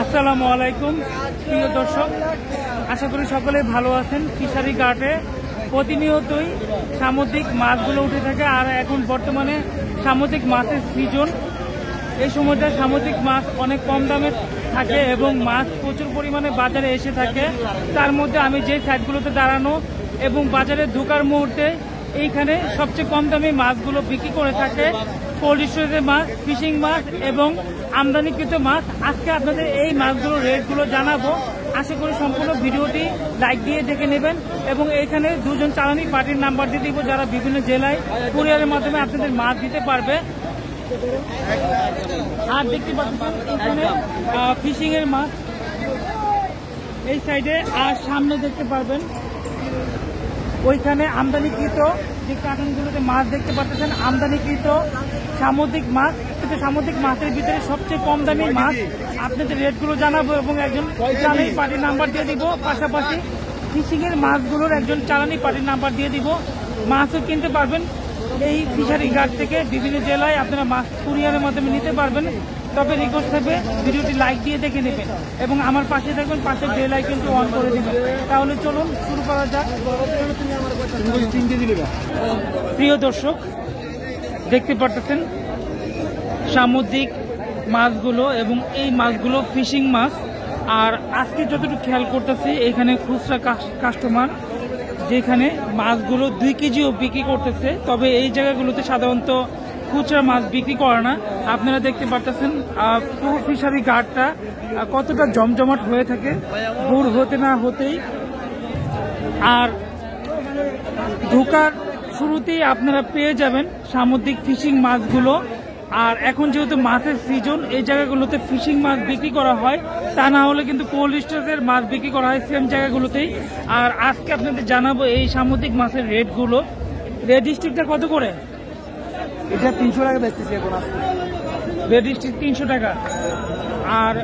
আসসালামু আলাইকুম প্রিয় দর্শক, আশা করি সকলে ভালো আছেন। ফিশারি ঘাটে প্রতিনিয়তই সামুদ্রিক মাছগুলো উঠে থাকে, আর এখন বর্তমানে সামুদ্রিক মাছের সিজন। এই সময়টা সামুদ্রিক মাছ অনেক কম দামে থাকে এবং মাছ প্রচুর পরিমাণে বাজারে এসে থাকে। তার মধ্যে আমি যে সাইডগুলোতে দাঁড়ানো এবং বাজারে ঢোকার মুহূর্তে এইখানে সবচেয়ে কম দামে মাছগুলো বিক্রি করে থাকে কোল্ড স্টোরেজের মাছ, ফিশিং মাছ এবং আমদানিকৃত মাছ। আজকে আপনাদের এই মাছগুলোর রেটগুলো জানাবো। আশা করি সম্পূর্ণ ভিডিওটি লাইক দিয়ে দেখে নেবেন এবং এইখানে দুজন চালানি পার্টির নাম্বার দিয়ে দিব, যারা বিভিন্ন জেলায় কুরিয়ারের মাধ্যমে আপনাদের মাছ দিতে পারবে। আর দেখতে পাচ্ছেন এখানে ফিশিং এর মাছ এই সাইডে, আর সামনে দেখতে পারবেন ওইখানে আমদানিকৃত যে কার্টুনগুলোতে মাছ দেখতে পাচ্ছেন, আমদানিকৃত সামুদ্রিক মাছ। কিন্তু সামুদ্রিক মাছের ভিতরে সবচেয়ে কম দামি মাছ আপনাদের রেটগুলো জানাবো এবং একজন চালানি পার্টির নাম্বার দিয়ে দিব। পাশাপাশি ফিশিং এর মাছগুলোর একজন চালানি পার্টির নাম্বার দিয়ে দিব। মাছও কিনতে পারবেন এই ফিশারি ঘাট থেকে। বিভিন্ন জেলায় আপনারা মাছ কুরিয়ারের মাধ্যমে নিতে পারবেন। তবে রিকোয়েস্ট থাকবে ভিডিওটি লাইক দিয়ে দেখে নেবেন এবং আমার পাশে থাকবেন, পাশে বেল আইকনটি অন করে দিবেন। তাহলে চলুন শুরু করা যাক। প্রিয় দর্শক, দেখতে পারতেছেন সামুদ্রিক মাছগুলো এবং এই মাছগুলো ফিশিং মাছ। আর আজকে যতটুকু খেয়াল করতেছি এখানে খুচরা কাস্টমার যেখানে মাছগুলো 2 কেজিও বিক্রি করতেছে। তবে এই জায়গাগুলোতে সাধারণত খুচরা মাছ বিক্রি করে না। আপনারা দেখতে পারতেছেন পুরো ফিশারি ঘাটটা কতটা জমজমাট হয়ে থাকে ভোর হতে না হতেই। আর ঢোকার শুরুতেই আপনারা পেয়ে যাবেন সামুদ্রিক ফিশিং মাছগুলো। আর এখন যেহেতু মাছের সিজন, এই জায়গাগুলোতে ফিশিং মাছ বিক্রি করা হয়, তা না হলে কিন্তু কোল্ড স্টোরেজের মাছ বিক্রি করা হয় সেম জায়গাগুলোতেই। আর আজকে আপনাদের জানাবো এই সামুদ্রিক মাছের রেটগুলো। রেড স্টিকটা কত করে? এটা 300 টাকা বেচতেছি এখন। রেড স্টিক 300 টাকা। আর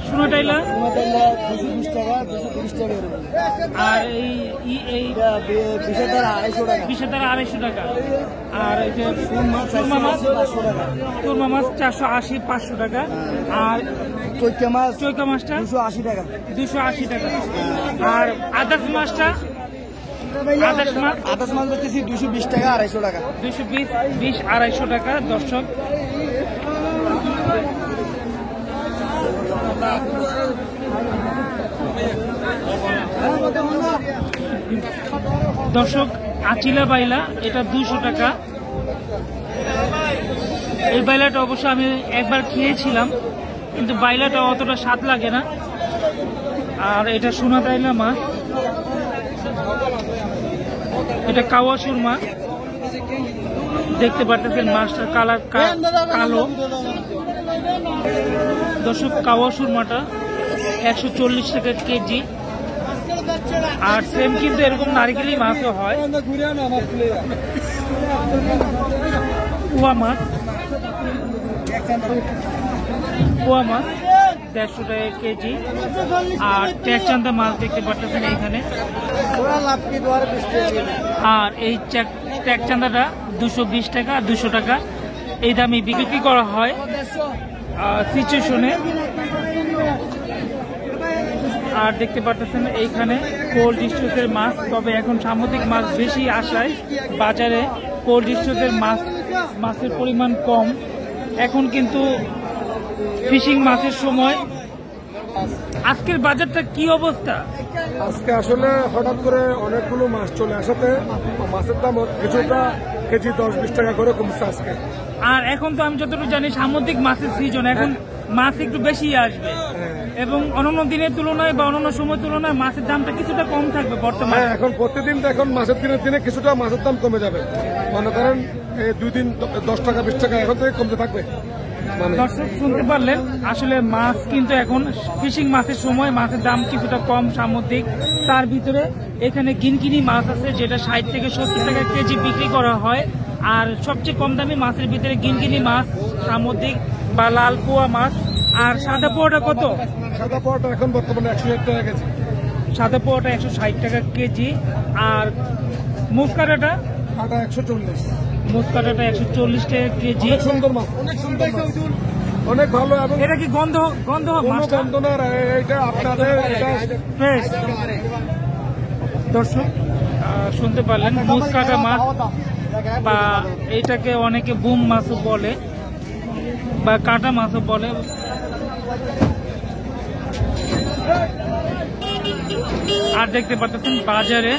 সোনাটাইলা 220 টাকা, 230 টাকা। আর এই বিষেদার 250 টাকা। বিষেদার 250 টাকা। আর এই যে সুরমা 500 টাকা। সুরমা মাছ 480, 500 টাকা। আর চৈকা মাছটা 280 টাকা। 280 টাকা। আর আদার্স মাছটা আদার্স মাছ বেচতেছি 220 টাকা, 250 টাকা। 220, 250 টাকা। দর্শক আচিলা বাইলা এটা 200 টাকা। এই বাইলাটা অবশ্য আমি একবার খেয়েছিলাম, কিন্তু বাইলাটা অতটা স্বাদ লাগে না। আর এটা সোনা বাইলা মাছ, এটা কাওয়া সুরমা। দেখতে পারতেছেন মাছটার কালার কালো। দর্শক কাওয়া সুরমাটা 140 টাকা কেজি। আর সেম কিন্তু এরকম নারিকেলি মাছও হয়। পোয়া মাছ 150 টাকা কেজি। আর ট্যাকচান্দা মাছ দেখতে পাচ্ছেন এইখানে। আর এই ট্যাকচান্দাটা 220 টাকা, 200 টাকা এই দামে বিক্রি করা হয় সিচুয়েশনে। আর দেখতে পাচ্ছেন এইখানে কোল্ড স্টোরেজের মাছ। তবে এখন সামুদ্রিক মাছ বেশি আসায় বাজারে কোল্ড স্টোরেজের মাছের পরিমাণ কম। এখন কিন্তু ফিশিং মাছের সময়। আজকের বাজারটা কি অবস্থা? আজকে আসলে হঠাৎ করে অনেকগুলো মাছ চলে আসাতে মাছের দাম কিছুটা কেজি 10-20 টাকা করে কমছে আজকে। আর এখন তো আমি যতটুকু জানি সামুদ্রিক মাছের সিজন, এখন মাছ একটু বেশি আসবে এবং অন্যান্য দিনের তুলনায় বা অন্যান্য সময়ের তুলনায় মাছের দামটা কিছুটা কম থাকবে বর্তমানে। এখন প্রতিদিন তো এখন মাছের দিনে কিছুটা মাছের দাম কমে যাবে। মনে করেন 2 দিন 10 টাকা 20 টাকা এখন থেকে কমতে থাকবে। দর্শক শুনতে পারলেন, আসলে মাছ কিন্তু এখন ফিশিং মাছের সময় মাছের দাম কিছুটা কম সামুদ্রিক। তার ভিতরে এখানে গিনকিনি মাছ আছে যেটা 60 থেকে 70 টাকা কেজি বিক্রি করা হয়। আর সবচেয়ে কম দামি মাছের ভিতরে গিনকিনি মাছ, সামুদ্রিক বা লাল পোয়া মাছ। আর সাদা পোয়াটা কত? সাদা পোয়াটা এখন বর্তমানে 160 টাকা কেজি। সাদা পোয়াটা 160 টাকা কেজি। আর মুসকাটাটা 140। মুসকাটাটা 140 টাকা কেজি। সুন্দর মাছ, অনেক সুন্দর মাছ। অনেক ভালো এবং এটা কি গন্ধ কোনো মাছটা গন্ধ না, এটা আপনাদের এটা ফ্রেশ। দর্শক শুনতে পারলেন মুসকাটা মাছ বা এইটাকে অনেকে বুম মাছও বলে বা কাটা মাছও বলে। আর দেখতে পাচ্ছেন বাজারে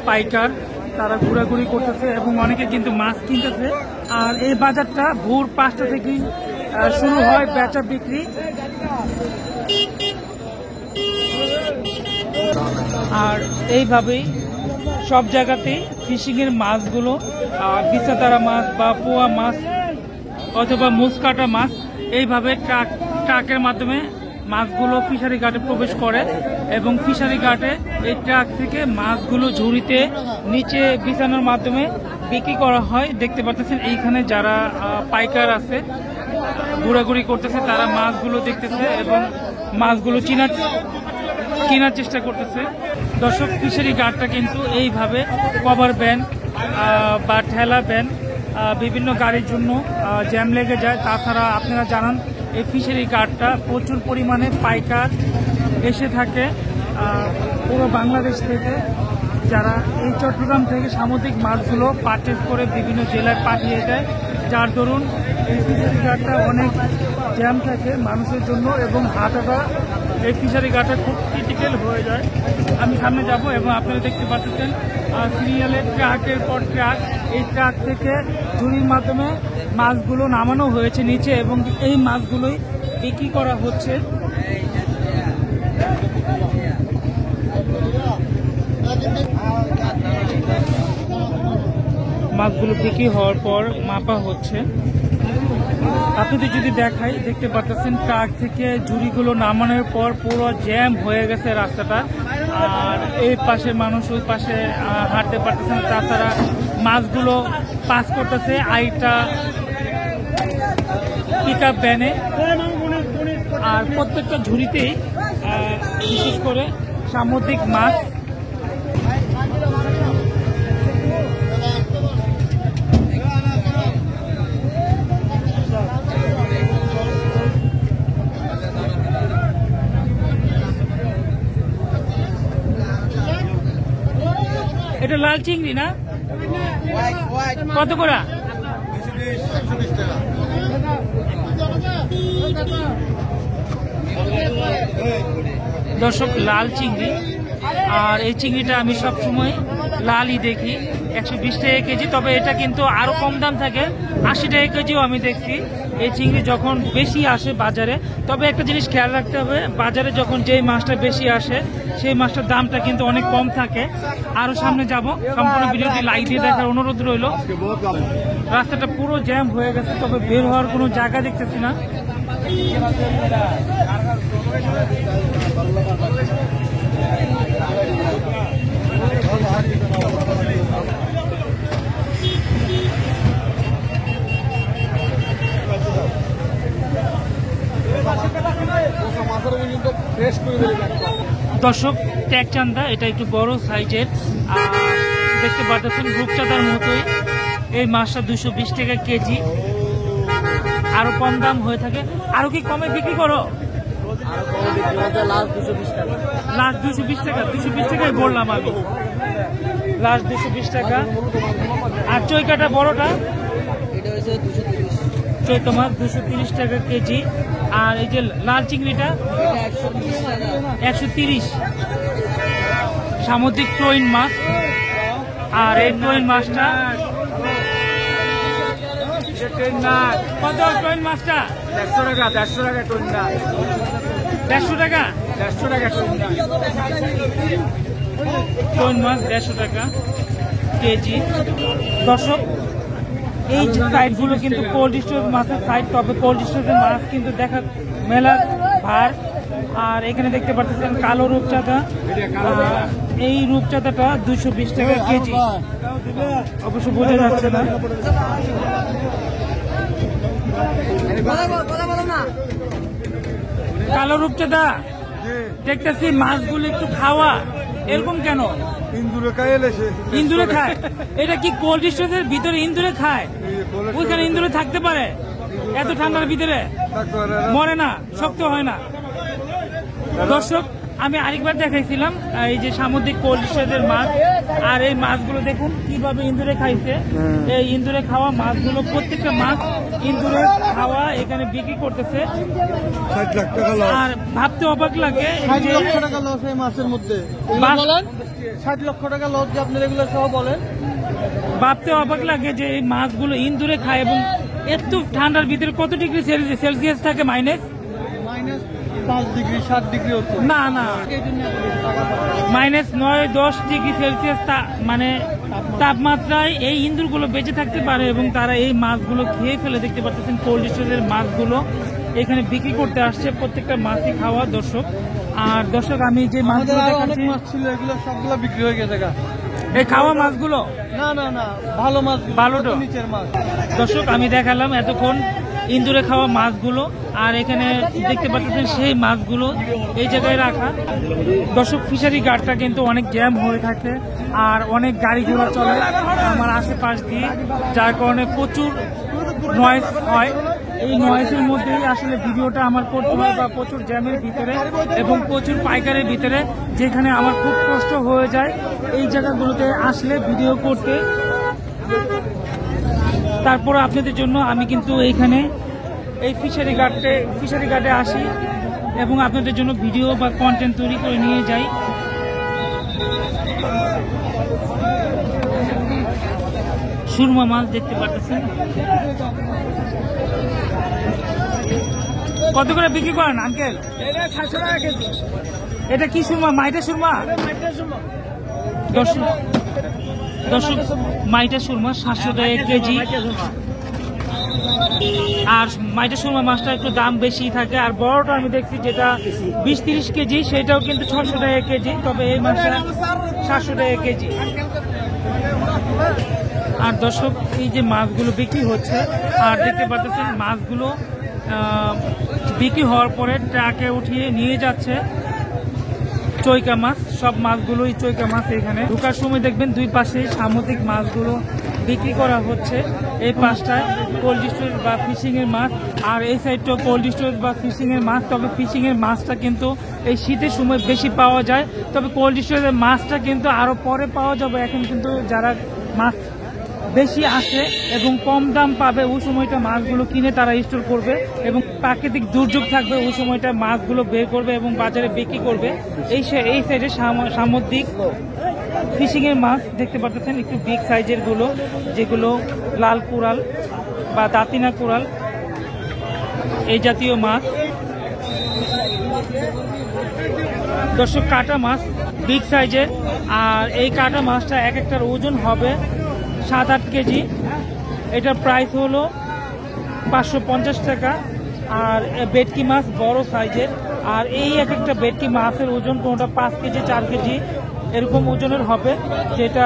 পাইকার তারা ঘোরাঘুরি করতেছে এবং অনেকে কিন্তু মাছ কিনতেছে। আর এই বাজারটা ভোর 5টা থেকেই শুরু হয় বেচা বিক্রি। আর এইভাবেই সব জায়গাতেই ফিশিং এর মাছগুলো বিছাতারা মাছ বা পোয়া মাছ অথবা মুসকাটা মাছ এইভাবে ট্রাকের মাধ্যমে মাছগুলো ফিশারি ঘাটে প্রবেশ করে এবং ফিশারি ঘাটে এই ট্রাক থেকে মাছগুলো ঝুড়িতে নিচে বিছানোর মাধ্যমে বিক্রি করা হয়। দেখতে পাচ্ছেন এইখানে যারা পাইকার আছে ঘোরাঘুরি করতেছে, তারা মাছগুলো দেখতেছে এবং মাছগুলো কেনার চেষ্টা করতেছে। দর্শক ফিশারি ঘাটটা কিন্তু এইভাবে কভার ভ্যান বা ঠেলা ভ্যান বিভিন্ন গাড়ির জন্য জ্যাম লেগে যায়। তাছাড়া আপনারা জানান এই ফিশারি ঘাটটা প্রচুর পরিমাণে পাইকার এসে থাকে পুরো বাংলাদেশ থেকে, যারা এই চট্টগ্রাম থেকে সামুদ্রিক মাছগুলো পারচেজ করে বিভিন্ন জেলায় পাঠিয়ে দেয়, যার দরুন এই ফিশারি ঘাটটা অনেক জ্যাম থাকে মানুষের জন্য এবং হাটাটা এই ফিশারি ঘাটটা খুব ক্রিটিক্যাল হয়ে যায়। আমি সামনে যাব এবং আপনারা দেখতে পাচ্ছেন সিরিয়ালের ট্রাকের পর ট্রাক, এই ট্রাক থেকে ঝুড়ির মাধ্যমে মাছগুলো নামানো হয়েছে নিচে এবং এই মাছগুলোই বিক্রি করা হচ্ছে। মাছগুলো বিক্রি হওয়ার পর মাপা হচ্ছে। আপনাদের যদি দেখাই দেখতে পাচ্ছেন ট্রাক থেকে ঝুড়িগুলো নামানোর পর পুরো জ্যাম হয়ে গেছে রাস্তাটা। আর এই পাশে মানুষ ওই পাশে হাঁটতে পারতেছেন। তাছাড়া মাছগুলো পাস করতেছে আইটা পিক আপ ভ্যানে। আর প্রত্যেকটা ঝুড়িতেই বিশেষ করে সামুদ্রিক মাছ। এটা লাল চিংড়ি না? কত করে? দর্শক লাল চিংড়ি, আর এই চিংড়িটা আমি সবসময় লালই দেখি 120 টাকা কেজি। তবে এটা কিন্তু আরো কম দাম থাকে, 80 টাকা কেজিও আমি দেখছি এই চিংড়ি যখন বেশি আসে বাজারে। তবে একটা জিনিস খেয়াল রাখতে হবে, বাজারে যখন যেই মাছটা বেশি আসে সেই মাছটার দামটা কিন্তু অনেক কম থাকে। আরো সামনে যাব, সম্পূর্ণ ভিডিওটি লাইক দিয়ে দেখার অনুরোধ রইল। রাস্তাটা পুরো জ্যাম হয়ে গেছে, তবে বের হওয়ার কোনো জায়গা দেখতেছি না। দর্শক ট্যাকচান্দা, এটা একটু বড় সাইজের। আর দেখতে পাচ্ছেন রূপচাঁদার মতোই এই মাছটা 220 টাকা কেজি। আরো কম দাম হয়ে থাকে। আরো কি কমে বিক্রি করো? লাস্ট 220 টাকা। লাস্ট 220 টাকা, 220 টাকাই বললাম আমি। লাস্ট 220 টাকা। আর চৈকাটা বড়টা এটা হচ্ছে 230। চৈকা মাছ 230 টাকা কেজি। আর এই যে লাল চিংড়িটা এটা 130 টাকা। 130। সামুদ্রিক ট্রোইন মাছ। আর এই ট্রোইন মাছটা কত? ট্রোইন মাছটা 150 টাকা, 150 টাকা টন না, 150 টাকা। 150 টাকা টন না। ট্রোইন মাছ 150 টাকা কেজি। দর্শক এই সাইডগুলো কিন্তু কোল্ড স্টোর মাছের সাইড, তবে কোল্ড স্টোরের মাছ কিন্তু দেখা মেলা ভার। আর এখানে দেখতে পাচ্ছেন কালো রূপচাঁদা। এই রূপচাঁদাটা 220 টাকা কেজি। অবশ্য বোঝা যাচ্ছে না। কালো রূপচাঁদা দেখতেছি মাছগুলো একটু খাওয়া, এরকম কেন? ইন্দুরে খাইলে সে ইন্দুরে খায়? এটা কি কোল্ড স্টোরের ভিতরে ইন্দুরে খায়? ওইখানে ইন্দুরে থাকতে পারে? এত ঠান্ডার ভিতরে মরে না, শক্ত হয় না। দর্শক, আমি আরেকবার দেখাইছিলাম এই যে সামুদ্রিক কোল্ড স্টোরেজের মাছ, আর এই মাছগুলো দেখুন কিভাবে ইন্দুরে খাইছে। এই ইন্দুরে খাওয়া মাছগুলো, প্রত্যেকটা মাছ ইন্দুরে খাওয়া এখানে বিক্রি করতেছে। 60 লাখ টাকা লস। আর ভাবতে অবাক লাগে 60 লক্ষ টাকা লস এই মাছের মধ্যে বলেন, 60 লক্ষ টাকা লস যে আপনি এগুলো সহ বলেন। ভাবতে অবাক লাগে যে এই মাছগুলো ইন্দুরে খায়, এবং এত ঠান্ডার ভিতরে কত ডিগ্রি সেলসিয়াস থাকে? -5 ডিগ্রি 7 ডিগ্রি হতো না না, -9-10 ডিগ্রি সেলসিয়াস মানে তাপমাত্রায় এই ইন্দুরগুলো বেঁচে থাকতে পারে, এবং তারা এই মাছগুলো খেয়ে ফেলে। দেখতে পাচ্ছেন কোল্ড স্টোরেজের মাছগুলো এখানে বিক্রি করতে আসছে, প্রত্যেকটা মাছই খাওয়া। দর্শক, আর দর্শক, আমি যে মাছগুলো অনেক মাছ ছিল এগুলো সবগুলো বিক্রি হয়ে গেছে। এই খাওয়া মাছগুলো না না না, ভালো মাছ, ভালো তো নিচের মাছ। দর্শক, আমি দেখালাম এতক্ষণ ইন্দুরে খাওয়া মাছগুলো, আর এখানে দেখতে পাচ্ছেন সেই মাছগুলো এই জায়গায় রাখা। দর্শক, ফিশারি ঘাটটা কিন্তু অনেক জ্যাম হয়ে থাকে, আর অনেক গাড়ি ঘোড়া চলে আমার আশেপাশ দিয়ে, যার কারণে প্রচুর নয়েজ হয়। এই নয়েজের মধ্যেই আসলে ভিডিওটা আমার করতে হয়, বা প্রচুর জ্যামের ভিতরে এবং প্রচুর পাইকারের ভিতরে, যেখানে আমার খুব কষ্ট হয়ে যায় এই জায়গাগুলোতে আসলে ভিডিও করতে। তারপর আপনাদের জন্য আমি কিন্তু এইখানে এই ফিশারি ঘাটে আসি এবং আপনাদের জন্য ভিডিও বা কন্টেন্ট তৈরি করে নিয়ে যাই। সুরমা মাছ দেখতে পাচ্ছেন, কত করে বিক্রি করেন আঙ্কেল? এটা কি সুরমা? মাইটা সুরমা? দর্শক, মাইটা সুরমা 700 টাকা কেজি। আর মাইটা সুরমা মাছটা একটু দাম বেশি থাকে, আর বড়টা আমি দেখছি যেটা 20-30 কেজি, সেটাও কিন্তু 600 টাকা কেজি, তবে এই মাছটা 700 টাকা কেজি। আর দর্শক, এই যে মাছগুলো বিক্রি হচ্ছে, আর দেখতে পাচ্ছেন মাছগুলো বিক্রি হওয়ার পরে ট্রাকে উঠিয়ে নিয়ে যাচ্ছে চৈকা মাছ। সব মাছগুলোই চৈকা মাছ। এখানে ঢোকার সময় দেখবেন দুই পাশে সামুদ্রিক মাছগুলো বিক্রি করা হচ্ছে। এই পাশটায় কোল্ড স্টোরেজ বা ফিশিং এর মাছ, আর এই সাইডটাও কোল্ড স্টোরেজ বা ফিশিং এর মাছ। তবে ফিশিং এর মাছটা কিন্তু এই শীতের সময় বেশি পাওয়া যায়, তবে কোল্ড স্টোরেজের মাছটা কিন্তু আরো পরে পাওয়া যাবে। এখন কিন্তু যারা মাছ বেশি আসে এবং কম দাম পাবে, ওই সময়টা মাছগুলো কিনে তারা স্টোর করবে, এবং প্রাকৃতিক দুর্যোগ থাকবে ওই সময়টা মাছগুলো বের করবে এবং বাজারে বিক্রি করবে। এই সাইডে সামুদ্রিক ফিশিং এর মাছ দেখতে পাচ্ছেন, একটু বিগ সাইজের গুলো, যেগুলো লাল কোরাল বা দাতিনা কোরাল, এই জাতীয় মাছ। দর্শক, কাটা মাছ বিগ সাইজের, আর এই কাটা মাছটা এক একটার ওজন হবে 7-8 কেজি। এটার প্রাইস হলো 550 টাকা। আর ভেটকি মাছ বড় সাইজের, আর এই এক একটা ভেটকি মাছের ওজন কোনটা 5 কেজি 4 কেজি এরকম ওজনের হবে, যেটা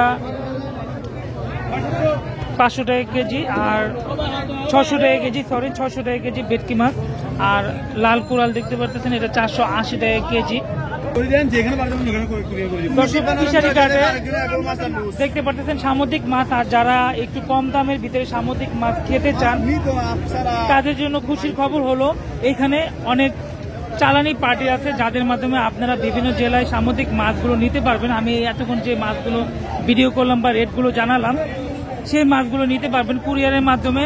500 টাকা কেজি আর 600 টাকা কেজি, 600 টাকা কেজি ভেটকি মাছ। আর লাল কোরাল দেখতে পাচ্ছেন, এটা 480 টাকা কেজি। দেখতে পাচ্ছেন সামুদ্রিক মাছ, আর যারা একটু কম দামের ভিতরে সামুদ্রিক মাছ খেতে চান তাদের জন্য খুশির খবর হলো এখানে অনেক চালানি পার্টি আছে, যাদের মাধ্যমে আপনারা বিভিন্ন জেলায় সামুদ্রিক মাছগুলো নিতে পারবেন। আমি এতক্ষণ যে মাছগুলো ভিডিও করলাম বা রেটগুলো জানালাম, সেই মাছগুলো নিতে পারবেন কুরিয়ারের মাধ্যমে।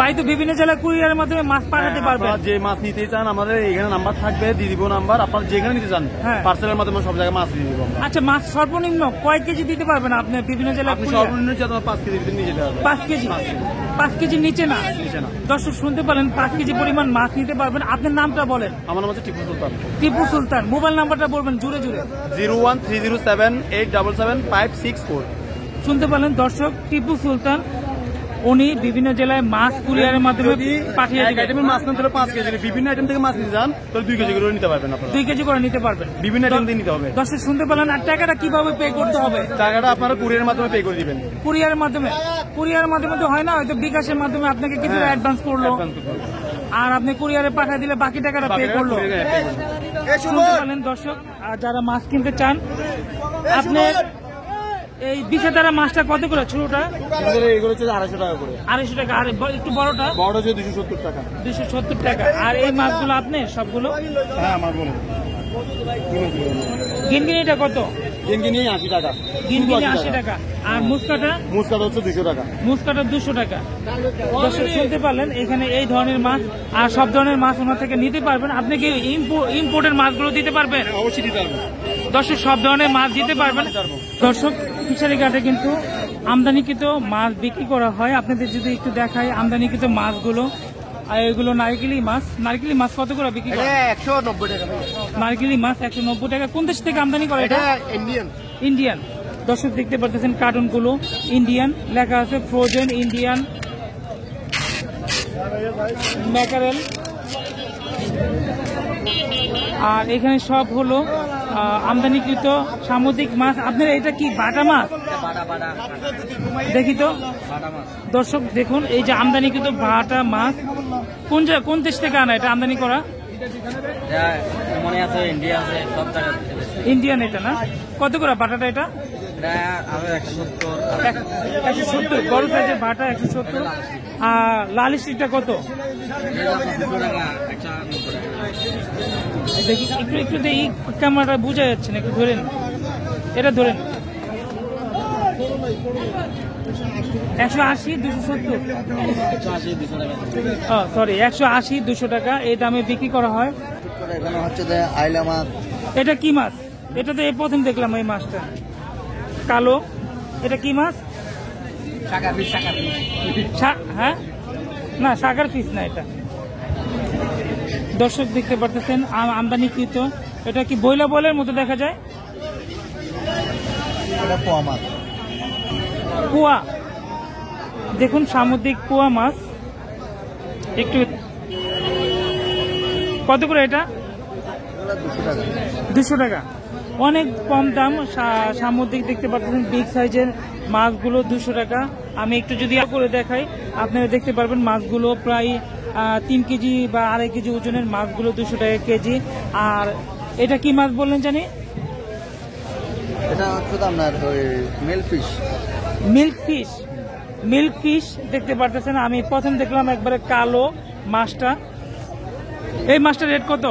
ভাই তো বিভিন্ন জেলায় কুরিয়ারের মাধ্যমে মাছ পাঠাতে পারবেন। যে মাছ নিতে চান আমাদের এখানে নাম্বার থাকবে, দিয়ে দিব নাম্বার, আপনার যেখানে নিতে চান পার্সেলের মাধ্যমে সব জায়গায় মাছ দিয়ে দিব। আচ্ছা, মাছ সর্বনিম্ন কয় কেজি দিতে পারবেন আপনি বিভিন্ন জেলায়? সর্বনিম্ন 5 কেজি নিয়ে যেতে হবে। 5 কেজি? 5 কেজির নিচে না? দর্শক শুনতে পারেন, 5 কেজি পরিমাণ মাছ নিতে পারবেন। আপনার নামটা বলেন। আমার নাম হচ্ছে টিপু সুলতান। টিপু সুলতান। মোবাইল নাম্বারটা বলবেন জুড়ে জুড়ে। 01307877564। শুনতে পারলেন দর্শক, টিপু সুলতান, উনি বিভিন্ন জেলায় মাছ কুরিয়ারের মাধ্যমে পাঠিয়ে দিবেন। মাছ নিতে হলে 5 কেজি, বিভিন্ন আইটেম থেকে মাছ নিতে চান তাহলে 2 কেজি করে নিতে পারবেন। আপনারা 2 কেজি করে নিতে পারবেন, বিভিন্ন আইটেম দিয়ে নিতে হবে। দর্শক শুনতে পারলেন। আর টাকাটা কিভাবে পে করতে হবে? টাকাটা আপনারা কুরিয়ারের মাধ্যমে পে করে দিবেন। কুরিয়ারের মাধ্যমে? কুরিয়ারের মাধ্যমে তো হয় না, হয়তো বিকাশের মাধ্যমে আপনাকে কিছু অ্যাডভান্স করলো, আর আপনি কুরিয়ারে পাঠিয়ে দিলে বাকি টাকাটা পে করলো। শুনতে পারলেন দর্শক, আর যারা মাছ কিনতে চান, আপনি এই বিষাদারা মাছটা কত করে ছোটটা? এগুলো হচ্ছে 250 টাকা করে। 250 টাকা। আর একটু বড়টা? বড় হচ্ছে 270 টাকা। 270 টাকা। আর এই মাছগুলো আপনি সবগুলো? হ্যাঁ আমার বলে। গিনগিনিটা কত? গিনগিনি 80 টাকা। গিনগিনি 80 টাকা। আর মুসকাটা? মুসকাটা হচ্ছে 200 টাকা। মুসকাটা 200 টাকা। দর্শক শুনতে পারলেন, এখানে এই ধরনের মাছ আর সব ধরনের মাছ ওনার থেকে নিতে পারবেন। আপনি কি ইম্পোর্টের মাছগুলো দিতে পারবেন? অবশ্যই দিতে পারবো। দর্শক সব ধরনের মাছ দিতে পারবেন। দর্শক ফিশারি ঘাটে কিন্তু আমদানিকৃত মাছ বিক্রি করা হয়। আপনাদের যদি একটু দেখাই আমদানিকৃত মাছগুলো, আর এগুলো নারকেলি মাছ। নারকেলি মাছ কত করে বিক্রি করে? 190 টাকা। নারকেলি মাছ 190 টাকা। কোন দেশ থেকে আমদানি করে এটা? ইন্ডিয়ান। দর্শক দেখতে পাচ্ছেন কার্টুনগুলো ইন্ডিয়ান, লেখা আছে ফ্রোজেন ইন্ডিয়ান ম্যাকারেল। আর এখানে সব হলো আমদানিকৃত সামুদ্রিক মাছ। আপনার এটা কি বাটা মাছ? দেখি তো দর্শক দেখুন, এই যে আমদানিকৃত বাটা মাছ কোন দেশ থেকে আনা এটা আমদানি করা? মনে আছে ইন্ডিয়া আছে সব জায়গা। ইন্ডিয়ান এটা না? কত করে বাটাটা এটা? 170। বড় সাইজের বাটা 170। আর লাল স্টিকটা কত? 200 টাকা। দেখি একটু এই ক্যামেরাটা বোঝা যাচ্ছে না, একটু ধরেন, এটা ধরেন। 180, 270। সরি 180, 200 টাকা এই দামে বিক্রি করা হয়। এখানে হচ্ছে যে আইলা মাছ। এটা কি মাছ? এটা তো এই প্রথম দেখলাম এই মাছটা, কালো। এটা কি মাছ? হ্যাঁ না, সাগার পিস না এটা। দর্শক দেখতে পারতেছেন আমদানিকৃত। এটা কি বইলা বলের মতো দেখা যায়? এটা পোয়া মাছ। কুয়া, দেখুন সামুদ্রিক কুয়া মাছ। একটু কত করে এটা? 200 টাকা। অনেক কম দাম। সামুদ্রিক দেখতে পাচ্ছেন বিগ সাইজের মাছগুলো 200 টাকা। আমি একটু যদি করে দেখাই আপনারা দেখতে পারবেন মাছগুলো প্রায় 3 কেজি বা 2.5 কেজি ওজনের মাছগুলো 200 টাকা কেজি। আর এটা কি মাছ বললেন জানি? এটা হচ্ছে আপনার ওই মিল্ক ফিশ। মিল্ক ফিশ দেখতে পারতেছেন। আমি প্রথম দেখলাম একবারে কালো মাছটা। এই মাছটার রেট কত?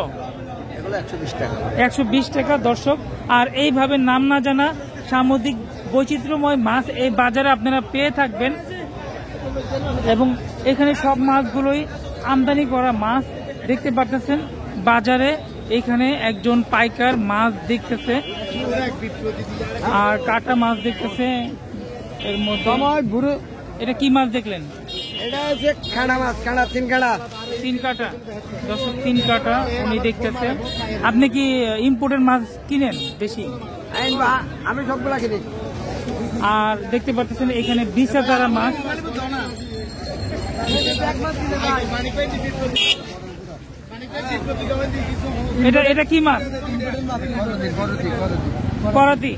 এগুলো 120 টাকা। 120 টাকা। দর্শক, আর এইভাবে নাম না জানা সামুদ্রিক বৈচিত্র্যময় মাছ এই বাজারে আপনারা পেয়ে থাকবেন। এবং এখানে সব মাছগুলোই আমদানি করা মাছ দেখতে পারতেছেন বাজারে। এখানে একজন পাইকার মাছ দেখতেছে আর কাটা মাছ দেখতেছে। এর মধ্যে এটা কি মাছ দেখলেন? এটা হচ্ছে কাঁড়া মাছ। কাঁড়া, 3 কাঁড়া। 3 কাটা। দর্শক 3 কাটা উনি দেখতেছে। আপনি কি ইম্পোর্টের মাছ কিনেন বেশি? আমি সবগুলা কিনি। আর দেখতে পাচ্ছেন এখানে বিষাদারা মাছ। এটা কি মাছ? করাতি।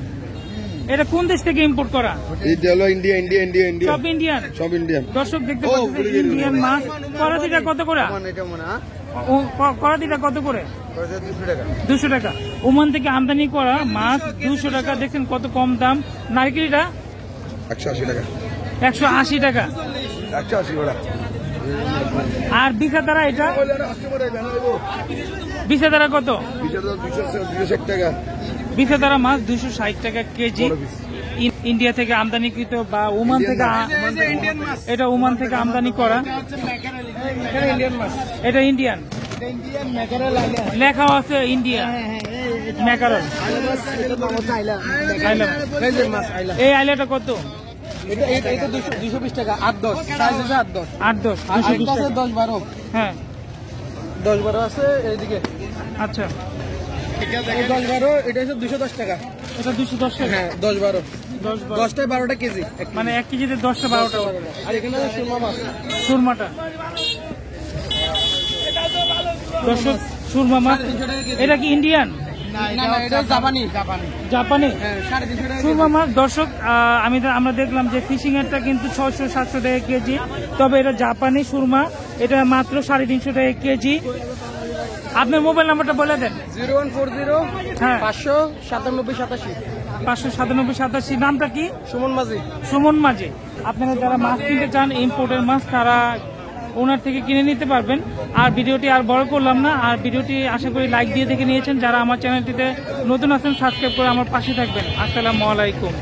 এটা কোন দেশ থেকে ইম্পোর্ট করা? সব ইন্ডিয়ান। দর্শক দেখতে পাচ্ছেন ইন্ডিয়ান মাছ। করাতিটা কত করে? করাতিটা কত করে? 200 টাকা। ওমান থেকে আমদানি করা মাছ 200 টাকা। দেখছেন কত কম দাম। নারকেলটা 180 টাকা। 180 টাকা। আর বিষাদারা এটা? বিষাদারা কত? 260 টাকা। বিষাদারা মাছ 260 টাকা কেজি। ইন্ডিয়া থেকে আমদানিকৃত বা ওমান থেকে, এটা ওমান থেকে আমদানি করা। এটা ইন্ডিয়ান। লেখা আছে ইন্ডিয়া ম্যাকারল। এই আইলাটা কত? এটা 220 টাকা। 8-10 সাইজ আছে। 8-10 10-12। হ্যাঁ 10-12 আছে এইদিকে। আচ্ছা 10-12 এটা হচ্ছে 210 টাকা। এটা 210 টাকা। হ্যাঁ 10-12। 10টায় 12টা কেজি। মানে 1 কেজিতে 10টা 12টা। আর এখানে সুরমা মাছ। সুরমাটা দর্শক, সুরমা মাছ। এটা কি ইন্ডিয়ান? এটা জাপানি। জাপানি হ্যাঁ 350 টাকা। সুরমা মাছ। দর্শক, আমরা দেখলাম যে ফিশিং এরটা কিন্তু 600-700 টাকা কেজি। তবে এটা জাপানি সুরমা, এটা মাত্র 350 টাকা কেজি। আপনার মোবাইল নাম্বারটা বলে দেন। 0140 হ্যাঁ 597 87। 597 নামটা কি? সুমন মাঝি। সুমন মাঝি। আপনারা যারা মাছ কিনতে চান ইম্পোর্টের মাছ তারা ওনার থেকে কিনে নিতে পারবেন। আর ভিডিওটি আর বড় করলাম না, আর ভিডিওটি আশা করি লাইক দিয়ে দেখে নিয়েছেন। যারা আমার চ্যানেলটিতে নতুন আছেন সাবস্ক্রাইব করে আমার পাশে থাকবেন। আসসালামু আলাইকুম।